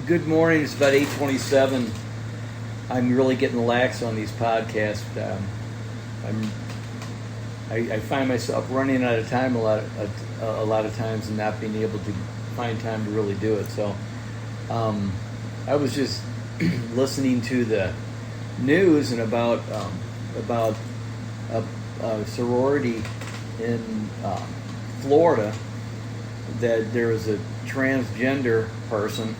Good morning. It's about 8:27. I'm really getting lax on these podcasts. I find myself running out of time a lot of times and not being able to find time to really do it. So I was just listening to the news and about a sorority in Florida, that there is a transgender person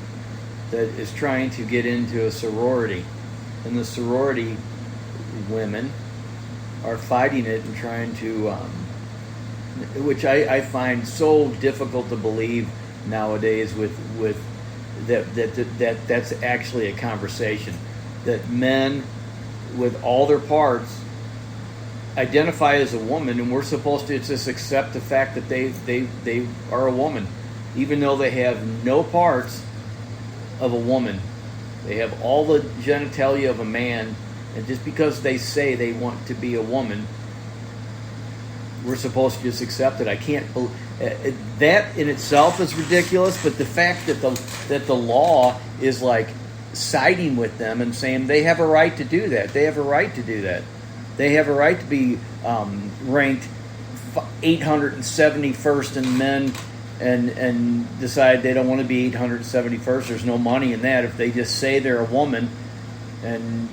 that is trying to get into a sorority, and the sorority women are fighting it and trying to, which I find so difficult to believe nowadays. With that's actually a conversation, that men with all their parts identify as a woman, and we're supposed to just accept the fact that they are a woman, even though they have no parts of a woman. They have all the genitalia of a man, and just because they say they want to be a woman, we're supposed to just accept it. I can't believe that in itself is ridiculous, but the fact that the law is like siding with them and saying they have a right to do that. They have a right to do that. They have a right to be ranked 871st in men and decide they don't want to be 871st. There's no money in that. If they just say they're a woman and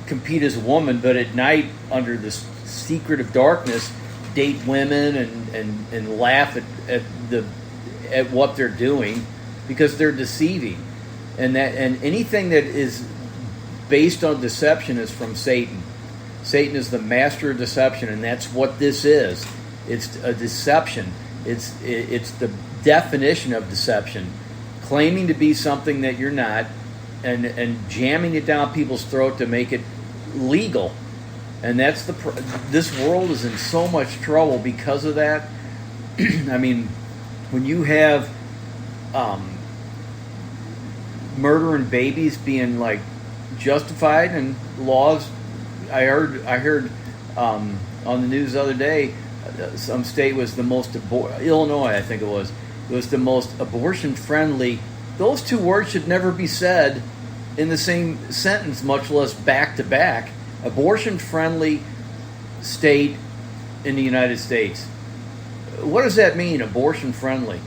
compete as a woman, but at night under the secret of darkness date women and laugh at what they're doing because they're deceiving, and anything that is based on deception is from Satan. Satan is the master of deception, and that's what this is. It's a deception. It's the definition of deception, claiming to be something that you're not, and jamming it down people's throat to make it legal. And that's this world is in so much trouble because of that. I mean, when you have murdering babies being like justified and laws. I heard on the news the other day, some state was the most Illinois, I think it was the most abortion-friendly. Those two words should never be said in the same sentence, much less back to back. Abortion-friendly state in the United States. What does that mean? Abortion-friendly.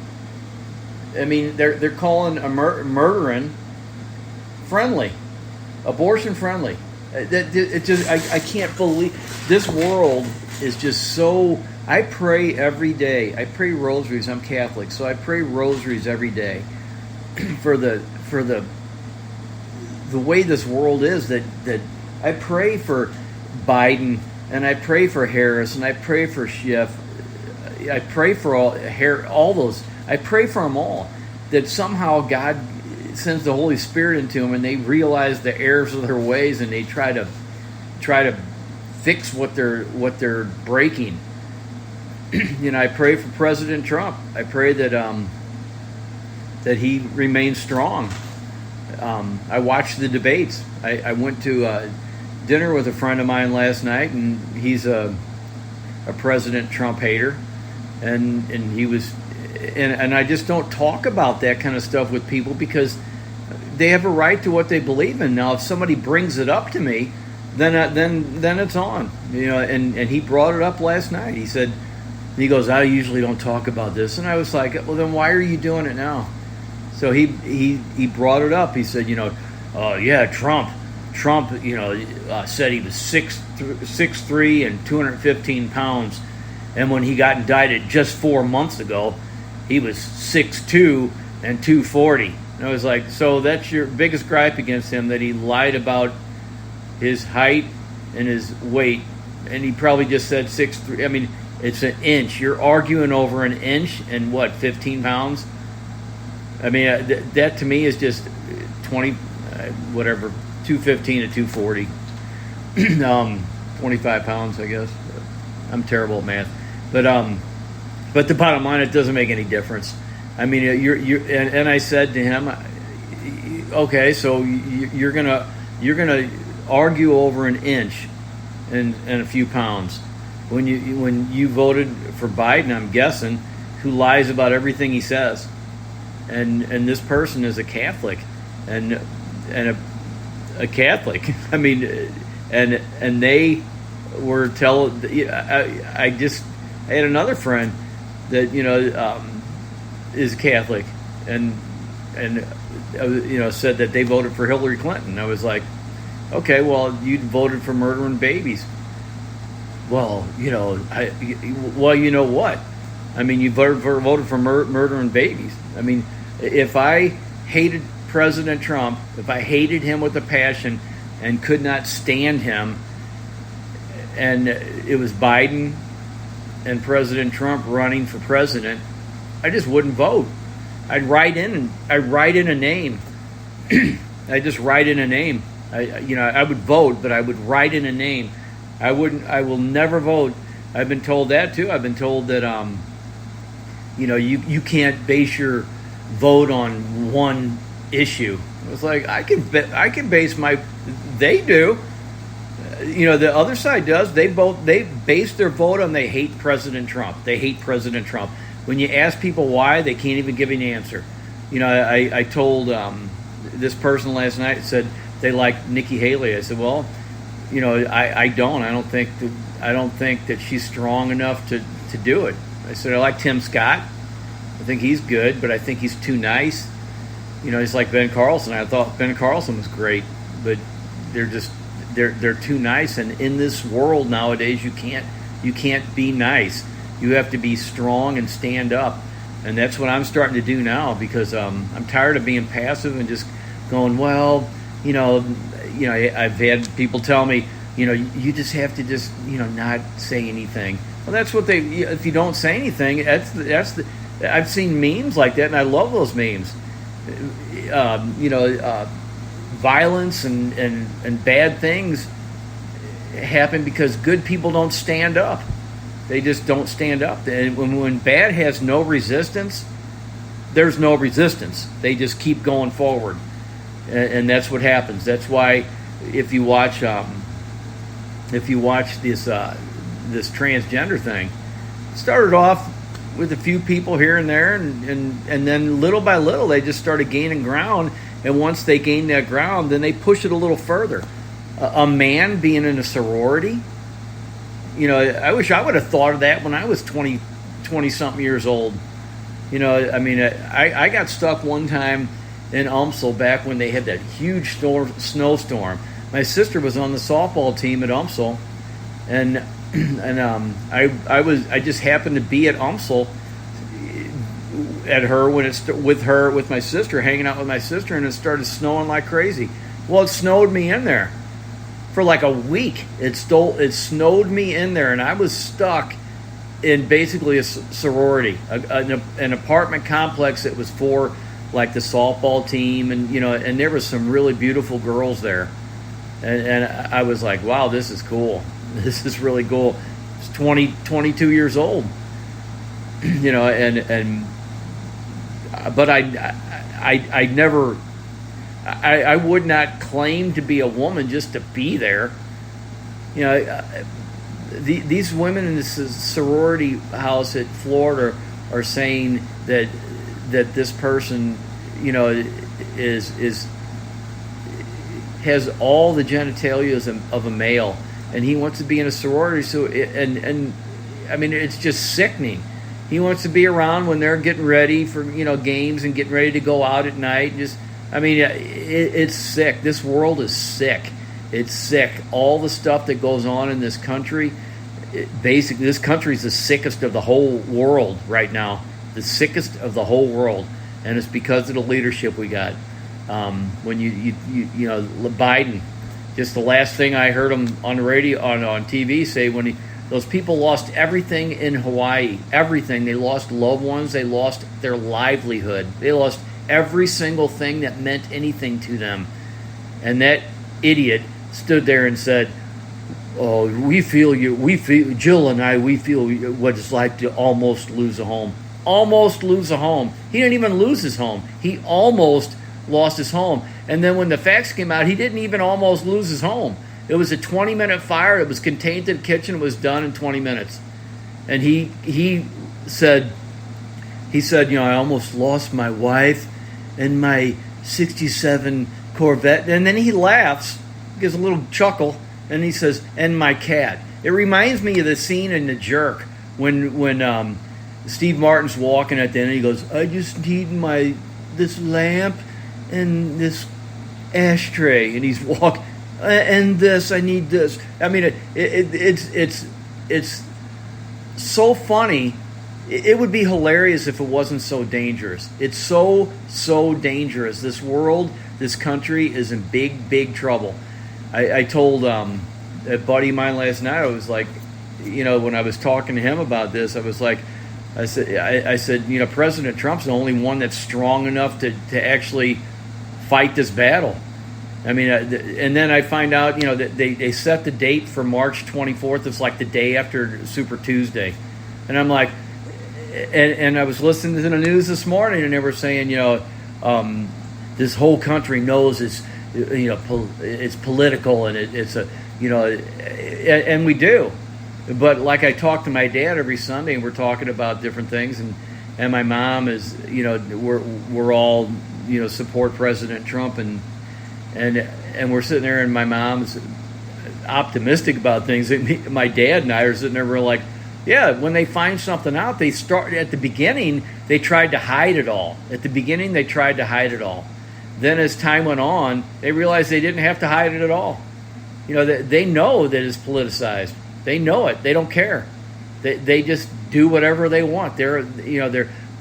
I mean, they're calling a murdering friendly, abortion-friendly. I can't believe this world is just so. I pray every day. I pray rosaries. I'm Catholic, so I pray rosaries every day for the way this world is. That I pray for Biden, and I pray for Harris, and I pray for Schiff. I pray for all those. I pray for them all, that somehow God sends the Holy Spirit into them, and they realize the errors of their ways, and they try to fix what they're breaking. I pray for President Trump. I pray that he remains strong. I watched the debates. I went to dinner with a friend of mine last night, and he's a President Trump hater, and he was. And I just don't talk about that kind of stuff with people because they have a right to what they believe in. Now, if somebody brings it up to me, then it's on. And he brought it up last night. He goes, I usually don't talk about this, and I was like, well, then why are you doing it now? So he brought it up. He said, Trump, said he was 6'3" and 215 pounds, and when he got indicted just 4 months ago, he was 6'2" and 240. And I was like, so that's your biggest gripe against him, that he lied about his height and his weight, and he probably just said 6'3". I mean, it's an inch. You're arguing over an inch and 15 pounds? I mean, that to me is just 215 to 240. 25 pounds, I guess. I'm terrible at math. But the bottom line, it doesn't make any difference. I mean, and I said to him, okay, so you're gonna argue over an inch and a few pounds when you voted for Biden, I'm guessing, who lies about everything he says. and this person is a Catholic, and a Catholic. I mean, and they were I had another friend that is Catholic, and said that they voted for Hillary Clinton. I was like, okay, well, you voted for murdering babies. Well, you know what? I mean, you voted for murdering babies. I mean, if I hated President Trump, if I hated him with a passion and could not stand him, and it was Biden and President Trump running for president, I just wouldn't vote. I'd write in a name. I just write in a name. I would vote, but I would write in a name. I will never vote. I've been told that too. I've been told that you can't base your vote on one issue. It's like I can base my. They do. The other side does. They base their vote on they hate President Trump. They hate President Trump. When you ask people why, they can't even give you an answer. I told this person last night, said they like Nikki Haley. I said, well, I don't. I don't think that she's strong enough to do it. I said, I like Tim Scott. I think he's good, but I think he's too nice. He's like Ben Carlson. I thought Ben Carlson was great, but they're too nice. And in this world nowadays, you can't be nice. You have to be strong and stand up. And that's what I'm starting to do now, because I'm tired of being passive and just going, well, I've had people tell me, you just have to just, not say anything. Well, that's what if you don't say anything, I've seen memes like that, and I love those memes. Violence and bad things happen because good people don't stand up. They just don't stand up. And when bad has no resistance, there's no resistance. They just keep going forward. And that's what happens. That's why if you watch this transgender thing, it started off with a few people here and there, and then little by little they just started gaining ground. And once they gain that ground, then they push it a little further. A man being in a sorority, I wish I would have thought of that when I was 20 something years old. I got stuck one time in UMSL back when they had that huge snowstorm. My sister was on the softball team at UMSL, and I just happened to be at UMSL with my sister, hanging out with my sister, and it started snowing like crazy. Well, it snowed me in there for like a week. It snowed me in there, and I was stuck in basically a sorority, an apartment complex that was for like the softball team, and and there was some really beautiful girls there, and I was like, wow, this is cool. This is really cool. I was 22 years old, but I never. I would not claim to be a woman just to be there. These women in this sorority house at Florida are saying that this person, has all the genitalia of a male, and he wants to be in a sorority. So it's just sickening. He wants to be around when they're getting ready for games and getting ready to go out at night. It's sick. This world is sick. It's sick. All the stuff that goes on in this country, basically, this country is the sickest of the whole world right now. The sickest of the whole world, and it's because of the leadership we got. When Biden, just the last thing I heard him on the radio on TV say when those people lost everything in Hawaii, everything. They lost loved ones. They lost their livelihood. They lost every single thing that meant anything to them. And that idiot stood there and said, "Oh, we feel you. We feel Jill and I. We feel what it's like to almost lose a home. Almost lose a home. He didn't even lose his home. He almost lost his home. And then when the facts came out, he didn't even almost lose his home. It was a 20-minute fire. It was contained to the kitchen. It was done in 20 minutes. And he said, he said, I almost lost my wife and my 67 Corvette. And then he laughs, gives a little chuckle, and he says, and my cat. It reminds me of the scene in The Jerk when Steve Martin's walking at the end and he goes, I just need this lamp and this ashtray. And he's walking, and this, I need this. I mean, it's so funny. It would be hilarious if it wasn't so dangerous. It's so dangerous. This world, this country is in big trouble. I told a buddy of mine last night, I was like, when I was talking to him about this, I said, President Trump's the only one that's strong enough to actually fight this battle. I mean, and then I find out, that they set the date for March 24th. It's like the day after Super Tuesday. And I'm like, and I was listening to the news this morning, and they were saying, this whole country knows it's political, and it's a, and we do. But like I talk to my dad every Sunday, and we're talking about different things, and my mom is, we're all, support President Trump, and we're sitting there, and my mom's optimistic about things. And my dad and I are sitting there, we're like, yeah, when they find something out, they start at the beginning, they tried to hide it all. At the beginning, they tried to hide it all. Then as time went on, they realized they didn't have to hide it at all. They know that it's politicized. They know it. They don't care. They just do whatever they want. They're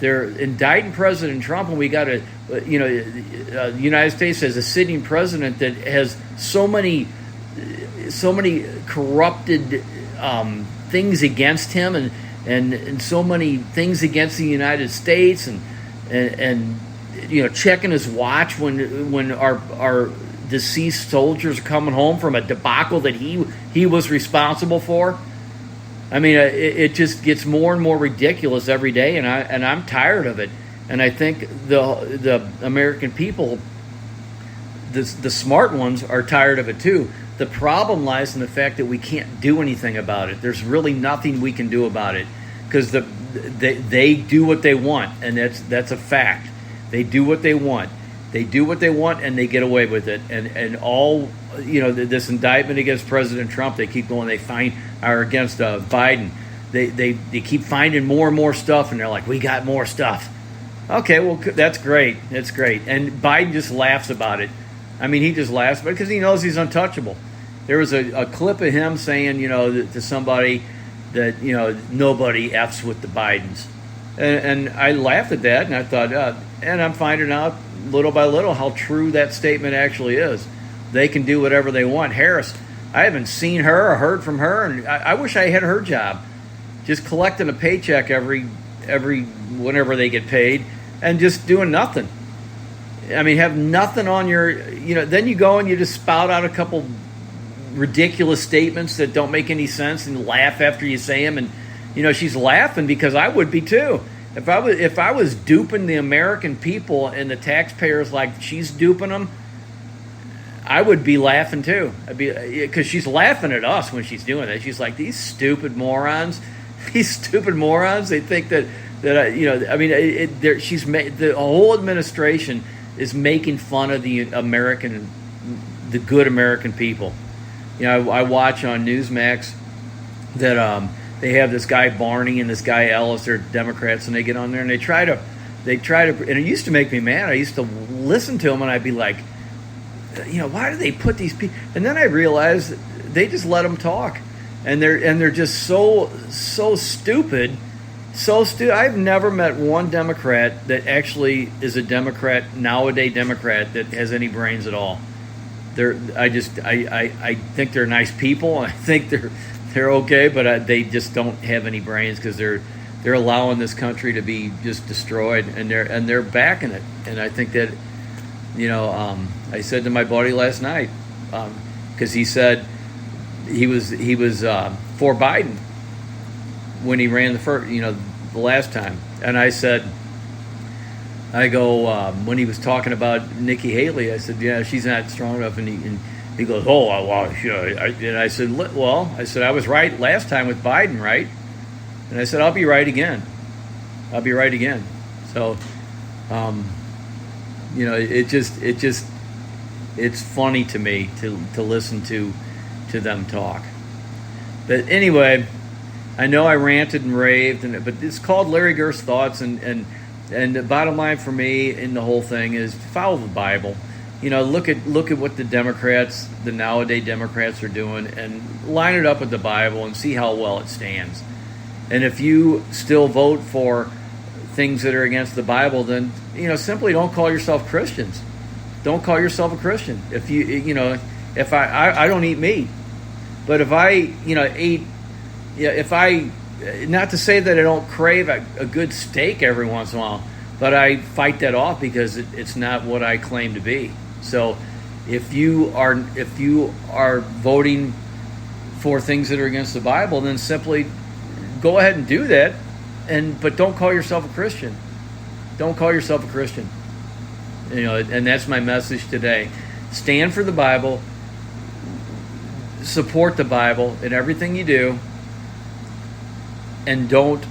indicting President Trump, and we got the United States has a sitting president that has so many corrupted things against him, and so many things against the United States, and checking his watch when our deceased soldiers are coming home from a debacle that he was responsible for. I mean, it just gets more and more ridiculous every day, and I'm tired of it. And I think the American people, the smart ones, are tired of it too. The problem lies in the fact that we can't do anything about it. There's really nothing we can do about it, because they do what they want, and that's a fact. They do what they want. They do what they want, and they get away with it. And all, this indictment against President Trump, they keep going. They are against Biden. They keep finding more and more stuff, and they're like, we got more stuff. Okay, well, that's great. That's great. And Biden just laughs about it. I mean, he just laughs about it because he knows he's untouchable. There was a clip of him saying, to somebody that, nobody F's with the Bidens. And I laughed at that, and I thought, and I'm finding out little by little how true that statement actually is. They can do whatever they want. Harris, I haven't seen her or heard from her, and I wish I had her job. Just collecting a paycheck every whenever they get paid, and just doing nothing. I mean, have nothing on your, then you go and you just spout out a couple ridiculous statements that don't make any sense and laugh after you say them. And, she's laughing because I would be too. If I was duping the American people and the taxpayers like she's duping them, I would be laughing too. Because she's laughing at us when she's doing that. She's like, these stupid morons. These stupid morons. They think that she's made, the whole administration is making fun of the good American people. I watch on Newsmax that they have this guy Barney and this guy Ellis. They're Democrats, and they get on there and they try to, and it used to make me mad. I used to listen to them, and I'd be like, why do they put these people? And then I realized they just let them talk, and they're just so stupid. So I've never met one Democrat that actually is a Democrat, nowadays Democrat, that has any brains at all. I think they're nice people. I think they're okay, but they just don't have any brains because they're allowing this country to be just destroyed, and they're backing it. And I think that, I said to my buddy last night, because he said he was for Biden when he ran the last time, and I go when he was talking about Nikki Haley, I said, yeah, she's not strong enough, and he goes, oh, well, and I said, well, I was right last time with Biden, right? And I said, I'll be right again. So, it's funny to me to listen to them talk. But anyway, I know I ranted and raved, but it's called Larry Gerst's Thoughts, and the bottom line for me in the whole thing is follow the Bible. Look at what the nowadays Democrats are doing, and line it up with the Bible and see how well it stands. And if you still vote for things that are against the Bible, then simply don't call yourself Christians. Don't call yourself a Christian. If if I don't eat meat, but if I not to say that I don't crave a good steak every once in a while, but I fight that off because it's not what I claim to be. So if you are voting for things that are against the Bible, then simply go ahead and do that, but don't call yourself a Christian. Don't call yourself a Christian. And that's my message today. Stand for the Bible. Support the Bible in everything you do, and don't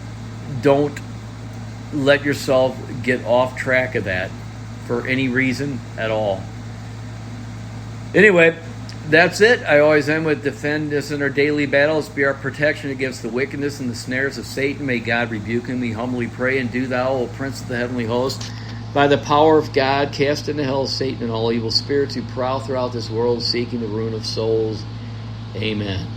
let yourself get off track of that for any reason at all. Anyway, that's it. I always end with defend us in our daily battles, be our protection against the wickedness and the snares of Satan. May God rebuke him. We humbly pray, and do thou, O Prince of the heavenly host, by the power of God, cast into hell Satan and all evil spirits who prowl throughout this world seeking the ruin of souls. Amen.